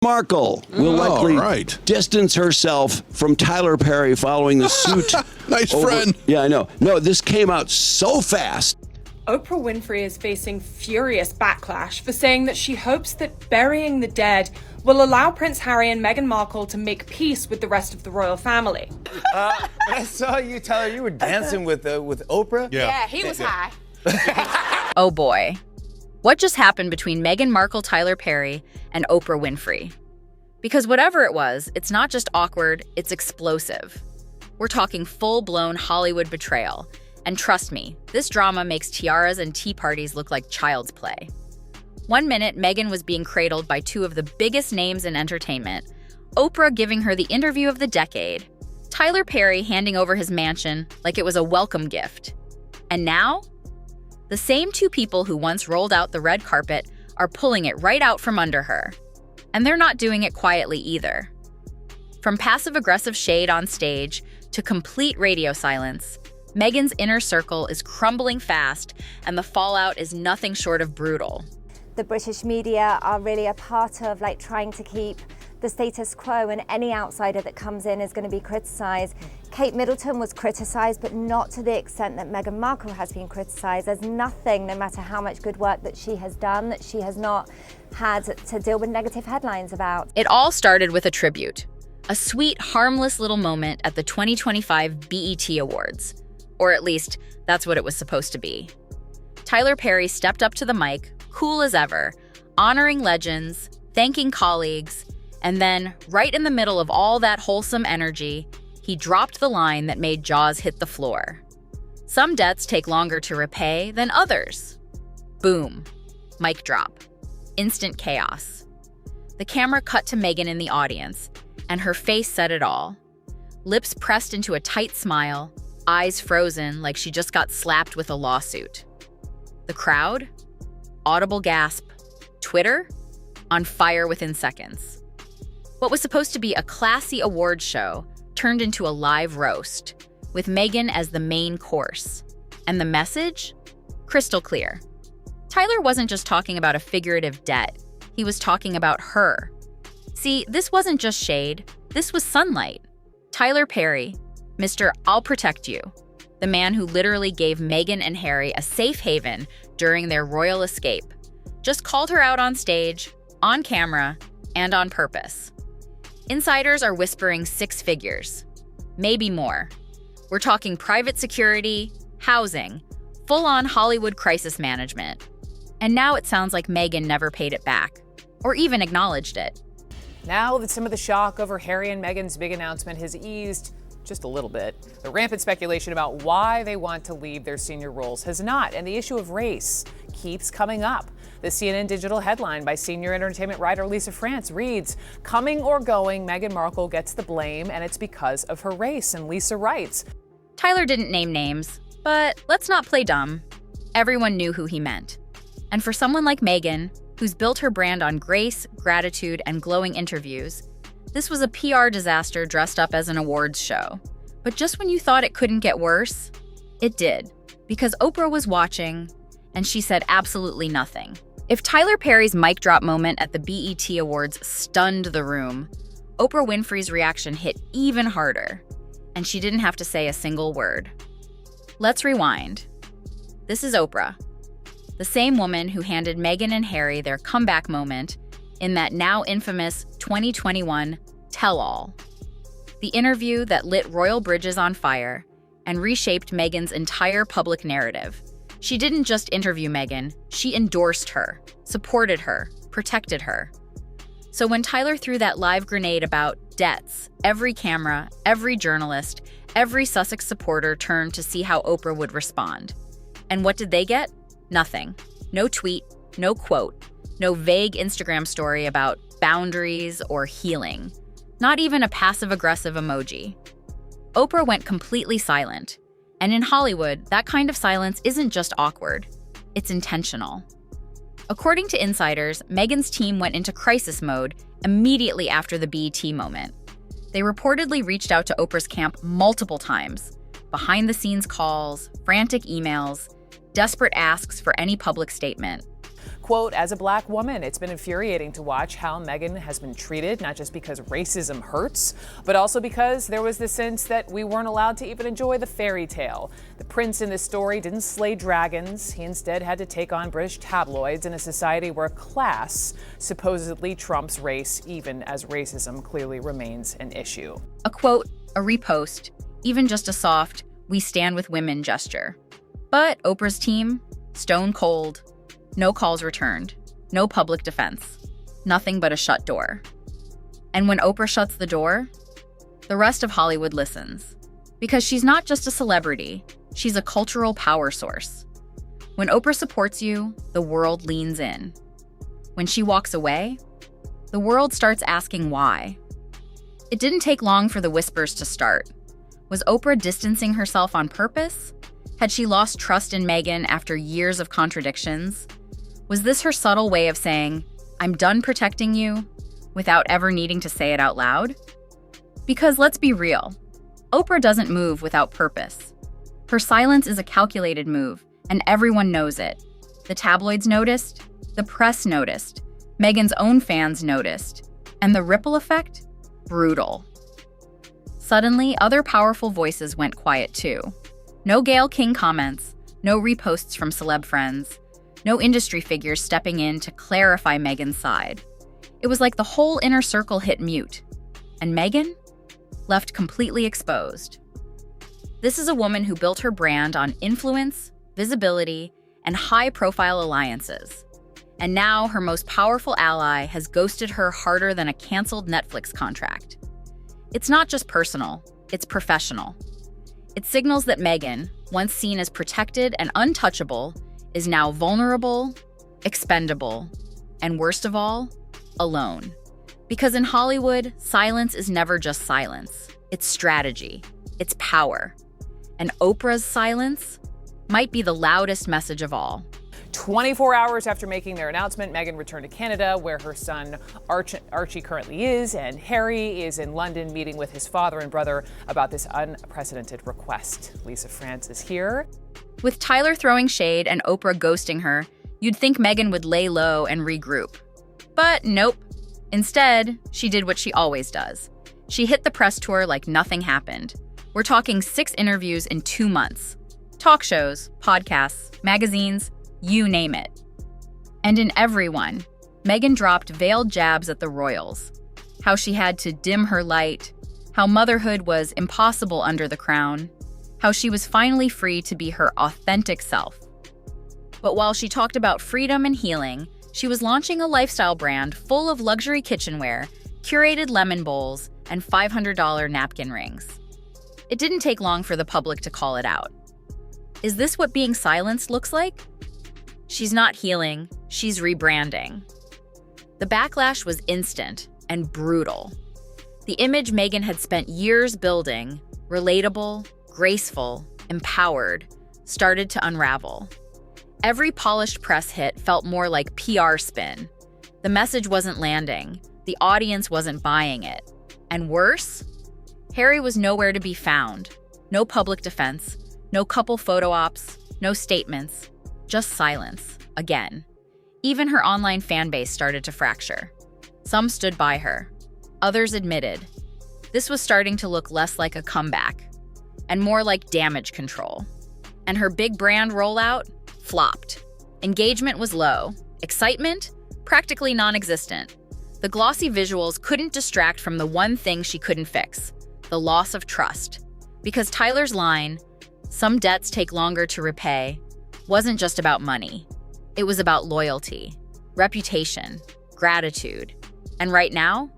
Markle will likely right. distance herself from Tyler Perry following the suit. Nice friend. Yeah, I know. No, this came out so fast. Oprah Winfrey is facing furious backlash for saying that she hopes that burying the dead will allow Prince Harry and Meghan Markle to make peace with the rest of the royal family. I saw you, Tyler, you were dancing with Oprah. Yeah, he was high. Oh boy. What just happened between Meghan Markle, Tyler Perry, and Oprah Winfrey? Because whatever it was, it's not just awkward, it's explosive. We're talking full-blown Hollywood betrayal. And trust me, this drama makes tiaras and tea parties look like child's play. One minute, Meghan was being cradled by two of the biggest names in entertainment, Oprah giving her the interview of the decade, Tyler Perry handing over his mansion like it was a welcome gift. And now? The same two people who once rolled out the red carpet are pulling it right out from under her. And they're not doing it quietly either. From passive-aggressive shade on stage to complete radio silence, Meghan's inner circle is crumbling fast, and the fallout is nothing short of brutal. The British media are really a part of trying to keep the status quo, and any outsider that comes in is going to be criticised. Kate Middleton was criticised, but not to the extent that Meghan Markle has been criticised. There's nothing, no matter how much good work that she has done, that she has not had to deal with negative headlines about. It all started with a tribute, a sweet, harmless little moment at the 2025 BET Awards. Or at least, that's what it was supposed to be. Tyler Perry stepped up to the mic, cool as ever, honoring legends, thanking colleagues, and then, right in the middle of all that wholesome energy, he dropped the line that made jaws hit the floor. Some debts take longer to repay than others. Boom. Mic drop. Instant chaos. The camera cut to Meghan in the audience, and her face said it all. Lips pressed into a tight smile, eyes frozen like she just got slapped with a lawsuit. The crowd? Audible gasp. Twitter? On fire within seconds. What was supposed to be a classy awards show turned into a live roast, with Meghan as the main course. And the message? Crystal clear. Tyler wasn't just talking about a figurative debt. He was talking about her. See, this wasn't just shade. This was sunlight. Tyler Perry, Mr. I'll protect you, the man who literally gave Meghan and Harry a safe haven during their royal escape, just called her out on stage, on camera, and on purpose. Insiders are whispering 6 figures, maybe more. We're talking private security, housing, full-on Hollywood crisis management. And now it sounds like Meghan never paid it back, or even acknowledged it. Now that some of the shock over Harry and Meghan's big announcement has eased just a little bit, the rampant speculation about why they want to leave their senior roles has not, and the issue of race keeps coming up. The CNN digital headline by senior entertainment writer Lisa France reads, "Coming or going, Meghan Markle gets the blame, and it's because of her race." And Lisa writes, Tyler didn't name names, but let's not play dumb. Everyone knew who he meant. And for someone like Meghan, who's built her brand on grace, gratitude, and glowing interviews, this was a PR disaster dressed up as an awards show. But just when you thought it couldn't get worse, it did. Because Oprah was watching, and she said absolutely nothing. If Tyler Perry's mic drop moment at the BET Awards stunned the room, Oprah Winfrey's reaction hit even harder, and she didn't have to say a single word. Let's rewind. This is Oprah, the same woman who handed Meghan and Harry their comeback moment in that now infamous 2021 tell-all. The interview that lit royal bridges on fire and reshaped Meghan's entire public narrative. She didn't just interview Meghan, she endorsed her, supported her, protected her. So when Tyler threw that live grenade about debts, every camera, every journalist, every Sussex supporter turned to see how Oprah would respond. And what did they get? Nothing. No tweet, no quote, no vague Instagram story about boundaries or healing. Not even a passive-aggressive emoji. Oprah went completely silent. And in Hollywood, that kind of silence isn't just awkward, it's intentional. According to insiders, Meghan's team went into crisis mode immediately after the BET moment. They reportedly reached out to Oprah's camp multiple times, behind-the-scenes calls, frantic emails, desperate asks for any public statement. Quote, as a black woman, it's been infuriating to watch how Meghan has been treated, not just because racism hurts, but also because there was this sense that we weren't allowed to even enjoy the fairy tale. The prince in this story didn't slay dragons. He instead had to take on British tabloids in a society where class supposedly trumps race, even as racism clearly remains an issue. A quote, a repost, even just a soft, "we stand with women" gesture. But Oprah's team, stone cold, no calls returned, no public defense, nothing but a shut door. And when Oprah shuts the door, the rest of Hollywood listens. Because she's not just a celebrity, she's a cultural power source. When Oprah supports you, the world leans in. When she walks away, the world starts asking why. It didn't take long for the whispers to start. Was Oprah distancing herself on purpose? Had she lost trust in Meghan after years of contradictions? Was this her subtle way of saying, "I'm done protecting you," without ever needing to say it out loud? Because let's be real, Oprah doesn't move without purpose. Her silence is a calculated move, and everyone knows it. The tabloids noticed, the press noticed, Meghan's own fans noticed, and the ripple effect? Brutal. Suddenly, other powerful voices went quiet too. No Gayle King comments, no reposts from celeb friends, no industry figures stepping in to clarify Meghan's side. It was like the whole inner circle hit mute, and Meghan left completely exposed. This is a woman who built her brand on influence, visibility, and high-profile alliances. And now her most powerful ally has ghosted her harder than a canceled Netflix contract. It's not just personal, it's professional. It signals that Meghan, once seen as protected and untouchable, is now vulnerable, expendable, and worst of all, alone. Because in Hollywood, silence is never just silence. It's strategy. It's power. And Oprah's silence might be the loudest message of all. 24 hours after making their announcement, Meghan returned to Canada, where her son Archie currently is, and Harry is in London meeting with his father and brother about this unprecedented request. Lisa France is here. With Tyler throwing shade and Oprah ghosting her, you'd think Meghan would lay low and regroup. But nope. Instead, she did what she always does. She hit the press tour like nothing happened. We're talking 6 interviews in 2 months. Talk shows, podcasts, magazines, you name it. And in every one, Meghan dropped veiled jabs at the royals. How she had to dim her light, how motherhood was impossible under the crown, how she was finally free to be her authentic self. But while she talked about freedom and healing, she was launching a lifestyle brand full of luxury kitchenware, curated lemon bowls, and $500 napkin rings. It didn't take long for the public to call it out. Is this what being silenced looks like? She's not healing, she's rebranding. The backlash was instant and brutal. The image Meghan had spent years building, relatable, graceful, empowered, started to unravel. Every polished press hit felt more like PR spin. The message wasn't landing, the audience wasn't buying it. And worse, Harry was nowhere to be found. No public defense, no couple photo ops, no statements, just silence, again. Even her online fan base started to fracture. Some stood by her. Others admitted. This was starting to look less like a comeback and more like damage control. And her big brand rollout flopped. Engagement was low. Excitement? Practically non-existent. The glossy visuals couldn't distract from the one thing she couldn't fix, the loss of trust. Because Tyler's line, "Some debts take longer to repay," wasn't just about money. It was about loyalty, reputation, gratitude. And right now,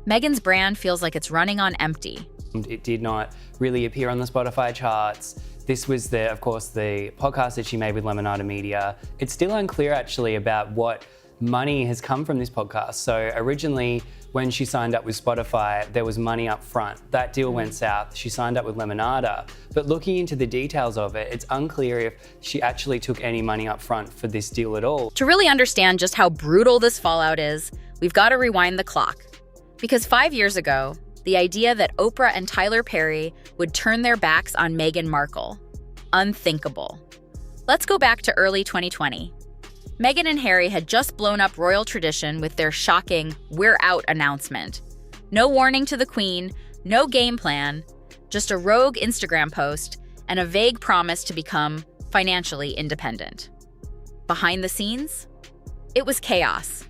Meghan's brand feels like it's running on empty. It did not really appear on the Spotify charts. This was, of course, the podcast that she made with Lemonada Media. It's still unclear, actually, about what money has come from this podcast. So originally, when she signed up with Spotify, there was money up front. That deal went south. She signed up with Lemonada. But looking into the details of it, it's unclear if she actually took any money up front for this deal at all. To really understand just how brutal this fallout is, we've got to rewind the clock. Because 5 years ago, the idea that Oprah and Tyler Perry would turn their backs on Meghan Markle, unthinkable. Let's go back to early 2020. Meghan and Harry had just blown up royal tradition with their shocking "we're out" announcement. No warning to the Queen, no game plan, just a rogue Instagram post and a vague promise to become financially independent. Behind the scenes, it was chaos.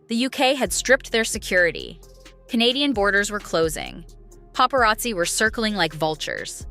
The UK had stripped their security. Canadian borders were closing. Paparazzi were circling like vultures.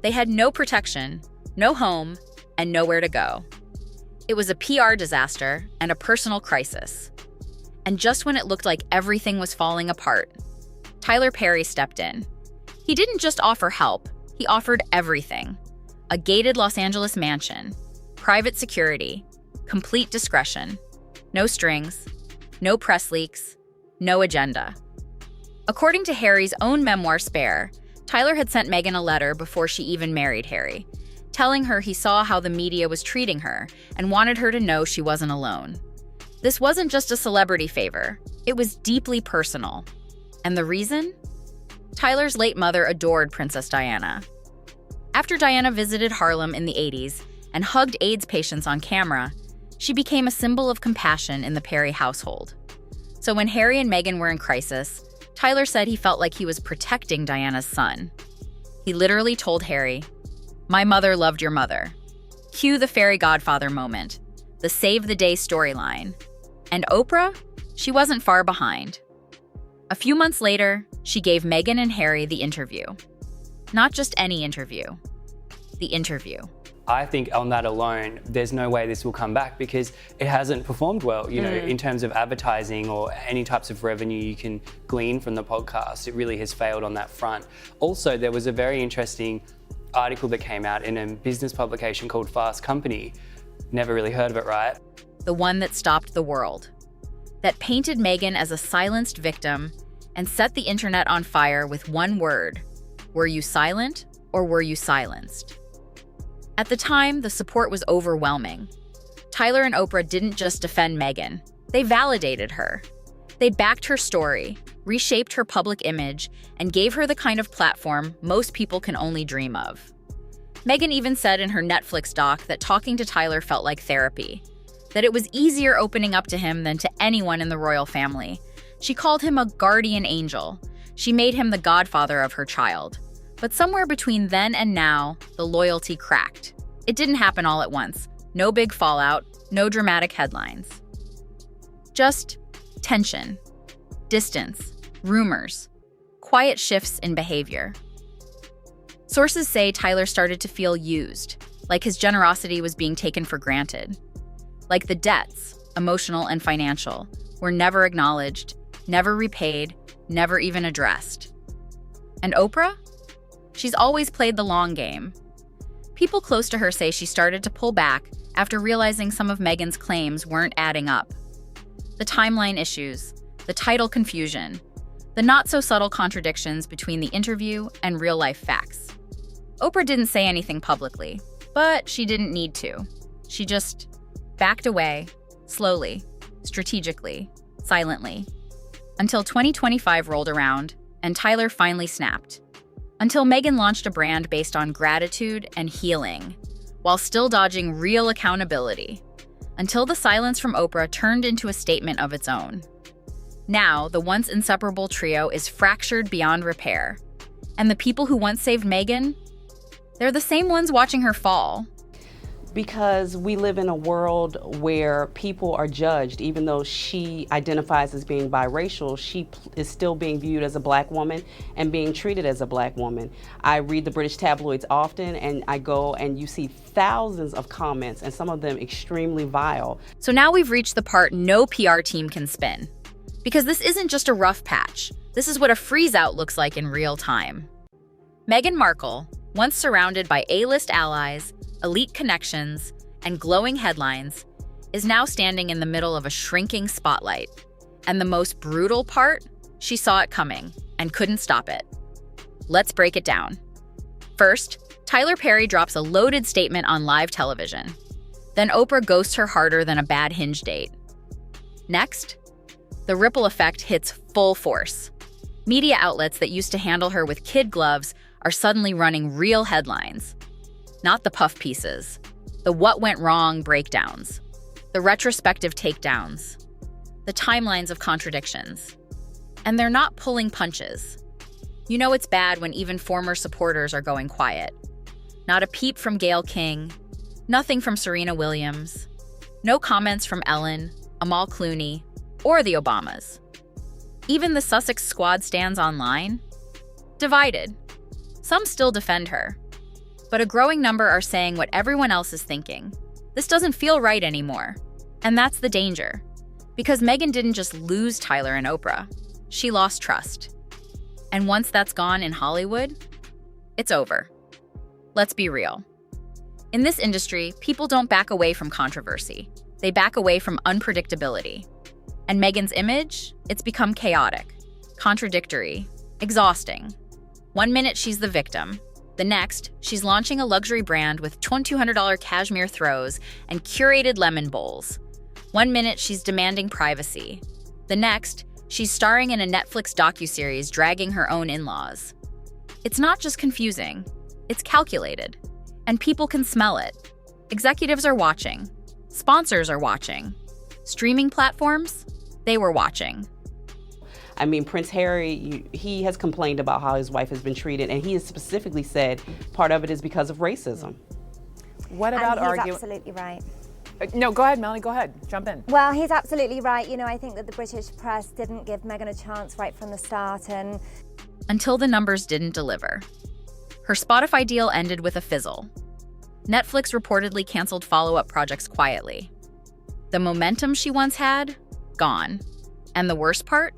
They had no protection, no home, and nowhere to go. It was a PR disaster and a personal crisis. And just when it looked like everything was falling apart, Tyler Perry stepped in. He didn't just offer help, he offered everything. A gated Los Angeles mansion, private security, complete discretion, no strings, no press leaks, no agenda. According to Harry's own memoir Spare, Tyler had sent Meghan a letter before she even married Harry, telling her he saw how the media was treating her and wanted her to know she wasn't alone. This wasn't just a celebrity favor, it was deeply personal. And the reason? Tyler's late mother adored Princess Diana. After Diana visited Harlem in the 80s and hugged AIDS patients on camera, she became a symbol of compassion in the Perry household. So when Harry and Meghan were in crisis, Tyler said he felt like he was protecting Diana's son. He literally told Harry, "My mother loved your mother." Cue the fairy godfather moment, the save the day storyline. And Oprah? She wasn't far behind. A few months later, she gave Meghan and Harry the interview. Not just any interview, the interview. I think on that alone, there's no way this will come back because it hasn't performed well, you know, in terms of advertising or any types of revenue you can glean from the podcast. It really has failed on that front. Also, there was a very interesting article that came out in a business publication called Fast Company. Never really heard of it, right? The one that stopped the world. That painted Meghan as a silenced victim and set the internet on fire with one word. Were you silent or were you silenced? At the time, the support was overwhelming. Tyler and Oprah didn't just defend Meghan, they validated her. They backed her story, reshaped her public image, and gave her the kind of platform most people can only dream of. Meghan even said in her Netflix doc that talking to Tyler felt like therapy, that it was easier opening up to him than to anyone in the royal family. She called him a guardian angel. She made him the godfather of her child. But somewhere between then and now, the loyalty cracked. It didn't happen all at once. No big fallout, no dramatic headlines. Just tension, distance, rumors, quiet shifts in behavior. Sources say Tyler started to feel used, like his generosity was being taken for granted. Like the debts, emotional and financial, were never acknowledged, never repaid, never even addressed. And Oprah? She's always played the long game. People close to her say she started to pull back after realizing some of Meghan's claims weren't adding up. The timeline issues, the title confusion, the not-so-subtle contradictions between the interview and real-life facts. Oprah didn't say anything publicly, but she didn't need to. She just backed away, slowly, strategically, silently, until 2025 rolled around and Tyler finally snapped. Until Meghan launched a brand based on gratitude and healing, while still dodging real accountability. Until the silence from Oprah turned into a statement of its own. Now, the once inseparable trio is fractured beyond repair. And the people who once saved Meghan? They're the same ones watching her fall. Because we live in a world where people are judged. Even though she identifies as being biracial, she is still being viewed as a black woman and being treated as a black woman. I read the British tabloids often, and I go and you see thousands of comments, and some of them extremely vile. So now we've reached the part no PR team can spin. Because this isn't just a rough patch. This is what a freeze-out looks like in real time. Meghan Markle, once surrounded by A-list allies, elite connections, and glowing headlines, is now standing in the middle of a shrinking spotlight. And the most brutal part? She saw it coming and couldn't stop it. Let's break it down. First, Tyler Perry drops a loaded statement on live television. Then Oprah ghosts her harder than a bad Hinge date. Next, the ripple effect hits full force. Media outlets that used to handle her with kid gloves are suddenly running real headlines. Not the puff pieces, the what went wrong breakdowns. the retrospective takedowns, the timelines of contradictions. And they're not pulling punches. You know it's bad when even former supporters are going quiet. Not a peep from Gayle King, nothing from Serena Williams, no comments from Ellen, Amal Clooney, or the Obamas. Even the Sussex squad stands online, divided. Some still defend her, but a growing number are saying what everyone else is thinking. This doesn't feel right anymore. And that's the danger. Because Meghan didn't just lose Tyler and Oprah, she lost trust. And once that's gone in Hollywood, it's over. Let's be real. In this industry, people don't back away from controversy. They back away from unpredictability. And Meghan's image, it's become chaotic, contradictory, exhausting. One minute she's the victim. The next, she's launching a luxury brand with $200 cashmere throws and curated lemon bowls. One minute she's demanding privacy. The next, she's starring in a Netflix docuseries dragging her own in-laws. It's not just confusing, it's calculated. And people can smell it. Executives are watching. Sponsors are watching. Streaming platforms? They were watching. I mean, Prince Harry, he has complained about how his wife has been treated, and he has specifically said part of it is because of racism. What about and he's arguing? absolutely right. No, go ahead, Melanie, go ahead. Jump in. Well, he's absolutely right. You know, I think that the British press didn't give Meghan a chance right from the start, and Until the numbers didn't deliver. Her Spotify deal ended with a fizzle. Netflix reportedly canceled follow-up projects quietly. The momentum she once had? Gone. And the worst part?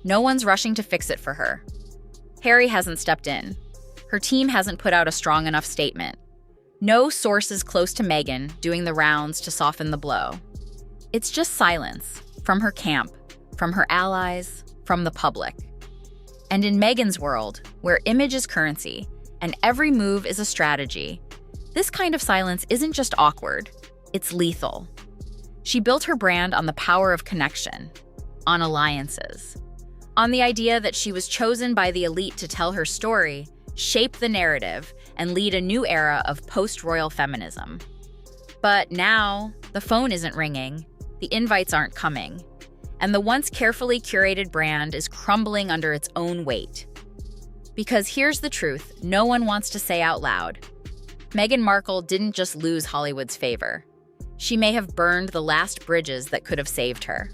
No one's rushing to fix it for her. Harry hasn't stepped in. Her team hasn't put out a strong enough statement. No sources close to Meghan doing the rounds to soften the blow. It's just silence from her camp, from her allies, from the public. And in Meghan's world, where image is currency and every move is a strategy, this kind of silence isn't just awkward, it's lethal. She built her brand on the power of connection, on alliances, on the idea that she was chosen by the elite to tell her story, shape the narrative, and lead a new era of post-royal feminism. But now, the phone isn't ringing, the invites aren't coming, and the once carefully curated brand is crumbling under its own weight. Because here's the truth no one wants to say out loud. Meghan Markle didn't just lose Hollywood's favor. She may have burned the last bridges that could have saved her.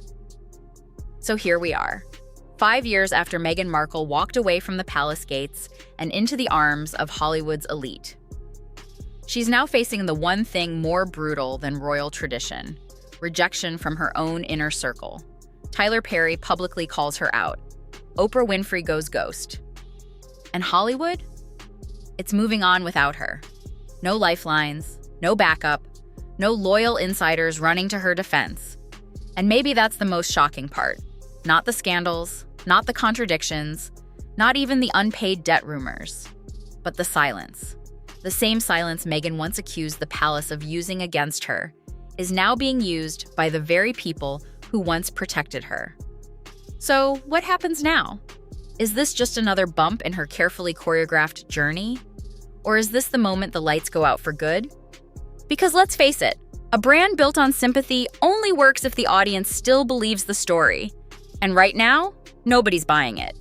So here we are, 5 years after Meghan Markle walked away from the palace gates and into the arms of Hollywood's elite. She's now facing the one thing more brutal than royal tradition: rejection from her own inner circle. Tyler Perry publicly calls her out. Oprah Winfrey goes ghost. And Hollywood? It's moving on without her. No lifelines, no backup, no loyal insiders running to her defense. And maybe that's the most shocking part. Not the scandals, not the contradictions, not even the unpaid debt rumors, but the silence. The same silence Meghan once accused the palace of using against her is now being used by the very people who once protected her. So, what happens now? Is this just another bump in her carefully choreographed journey? Or is this the moment the lights go out for good? Because let's face it, a brand built on sympathy only works if the audience still believes the story. And right now, nobody's buying it.